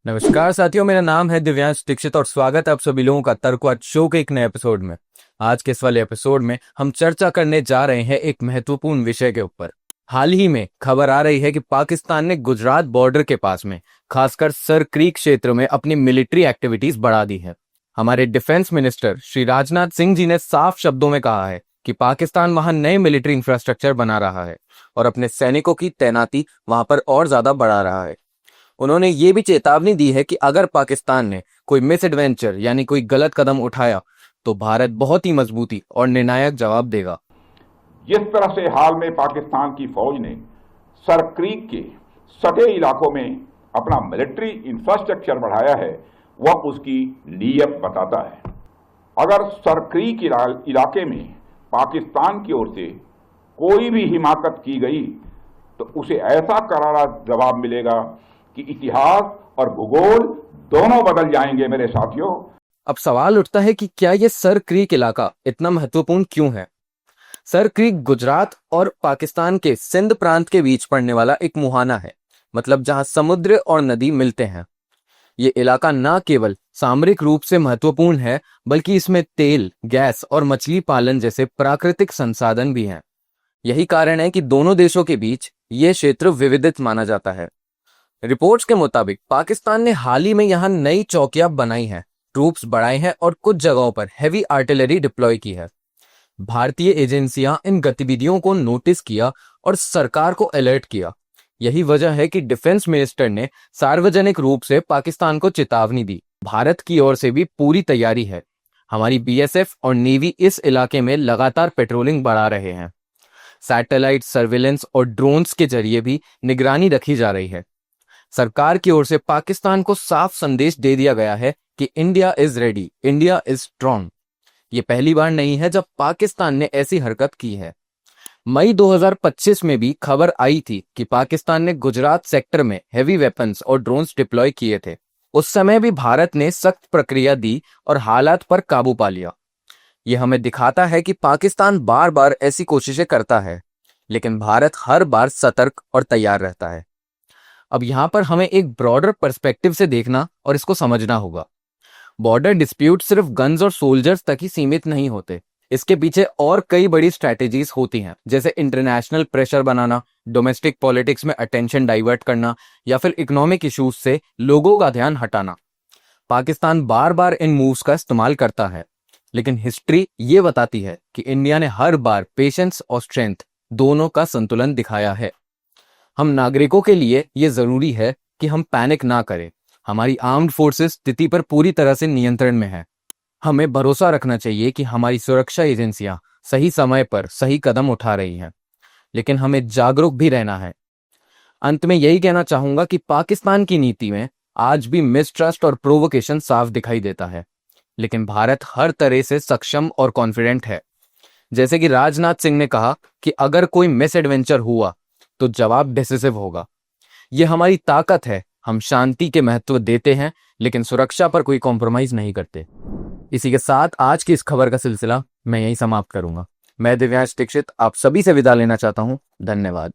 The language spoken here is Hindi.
नमस्कार साथियों, मेरा नाम है दिव्यांश दीक्षित और स्वागत है आप सभी लोगों का तर्कवाद शो के एक नए एपिसोड में। आज के इस वाले एपिसोड में हम चर्चा करने जा रहे हैं एक महत्वपूर्ण विषय के ऊपर। हाल ही में खबर आ रही है कि पाकिस्तान ने गुजरात बॉर्डर के पास में खासकर सर क्रीक क्षेत्र में अपनी मिलिट्री एक्टिविटीज बढ़ा दी है। हमारे डिफेंस मिनिस्टर श्री राजनाथ सिंह जी ने साफ शब्दों में कहा है कि पाकिस्तान वहां नए मिलिट्री इंफ्रास्ट्रक्चर बना रहा है और अपने सैनिकों की तैनाती वहां पर और ज्यादा बढ़ा रहा है। उन्होंने ये भी चेतावनी दी है कि अगर पाकिस्तान ने कोई मिस एडवेंचर यानी कोई गलत कदम उठाया तो भारत बहुत ही मजबूती और निर्णायक जवाब देगा। जिस तरह से हाल में पाकिस्तान की फौज ने सर क्रीक के सटे इलाकों में अपना मिलिट्री इंफ्रास्ट्रक्चर बढ़ाया है, वह उसकी नीयत बताता है। अगर सर क्रीक इलाके में पाकिस्तान की ओर से कोई भी हिमाकत की गई तो उसे ऐसा करारा जवाब मिलेगा कि इतिहास और भूगोल दोनों बदल जाएंगे मेरे साथियों। अब सवाल उठता है कि क्या यह सर क्रीक इलाका इतना महत्वपूर्ण क्यों है? सर क्रीक गुजरात और पाकिस्तान के सिंध प्रांत के बीच पड़ने वाला एक मुहाना है, मतलब जहां समुद्र और नदी मिलते हैं। ये इलाका न केवल सामरिक रूप से महत्वपूर्ण है बल्कि इसमें तेल, गैस और मछली पालन जैसे प्राकृतिक संसाधन भी हैं। यही कारण है कि दोनों देशों के बीच यह क्षेत्र विविधित माना जाता है। रिपोर्ट्स के मुताबिक पाकिस्तान ने हाल ही में यहां नई चौकियां बनाई हैं, ट्रूप्स बढ़ाए हैं और कुछ जगहों पर हैवी आर्टिलरी डिप्लॉय की है। भारतीय एजेंसियां इन गतिविधियों को नोटिस किया और सरकार को अलर्ट किया। यही वजह है कि डिफेंस मिनिस्टर ने सार्वजनिक रूप से पाकिस्तान को चेतावनी दी। भारत की ओर से भी पूरी तैयारी है। हमारी बीएसएफ और नेवी इस इलाके में लगातार पेट्रोलिंग बढ़ा रहे हैं। सैटेलाइट सर्विलेंस और ड्रोन्स के जरिए भी निगरानी रखी जा रही है। सरकार की ओर से पाकिस्तान को साफ संदेश दे दिया गया है कि India is ready, India is strong. ये पहली बार नहीं है जब पाकिस्तान ने ऐसी हरकत की है। मई 2025 में भी खबर आई थी कि पाकिस्तान ने गुजरात सेक्टर में हेवी वेपन्स और ड्रोन्स डिप्लॉय किए थे। उस समय भी भारत ने सख्त प्रक्रिया दी और हालात पर काबू पा लिया। यह हमें दिखाता है कि पाकिस्तान बार बार ऐसी कोशिशें करता है, लेकिन भारत हर बार सतर्क और तैयार रहता है। अब यहां पर हमें एक ब्रॉडर पर्सपेक्टिव से देखना और इसको समझना होगा। बॉर्डर डिस्प्यूट सिर्फ गन्स और सोल्जर्स तक ही सीमित नहीं होते। इसके पीछे और कई बड़ी स्ट्रैटेजीज होती हैं, जैसे इंटरनेशनल प्रेशर बनाना, डोमेस्टिक पॉलिटिक्स में अटेंशन डाइवर्ट करना या फिर इकोनॉमिक इश्यूज से लोगों का ध्यान हटाना। पाकिस्तान बार बार इन मूव्स का इस्तेमाल करता है, लेकिन हिस्ट्री ये बताती है कि इंडिया ने हर बार पेशेंस और स्ट्रेंथ दोनों का संतुलन दिखाया है। हम नागरिकों के लिए यह जरूरी है कि हम पैनिक ना करें। हमारी आर्म्ड फोर्सेस स्थिति पर पूरी तरह से नियंत्रण में है। हमें भरोसा रखना चाहिए कि हमारी सुरक्षा एजेंसियां सही समय पर सही कदम उठा रही हैं, लेकिन हमें जागरूक भी रहना है। अंत में यही कहना चाहूंगा कि पाकिस्तान की नीति में आज भी मिसट्रस्ट और प्रोवोकेशन साफ दिखाई देता है, लेकिन भारत हर तरह से सक्षम और कॉन्फिडेंट है। जैसे कि राजनाथ सिंह ने कहा कि अगर कोई मिस एडवेंचर हुआ तो जवाब डिसिसिव होगा। यह हमारी ताकत है। हम शांति के महत्व देते हैं, लेकिन सुरक्षा पर कोई कॉम्प्रोमाइज नहीं करते। इसी के साथ आज की इस खबर का सिलसिला मैं यहीं समाप्त करूंगा। मैं दिव्यांश दीक्षित आप सभी से विदा लेना चाहता हूं। धन्यवाद।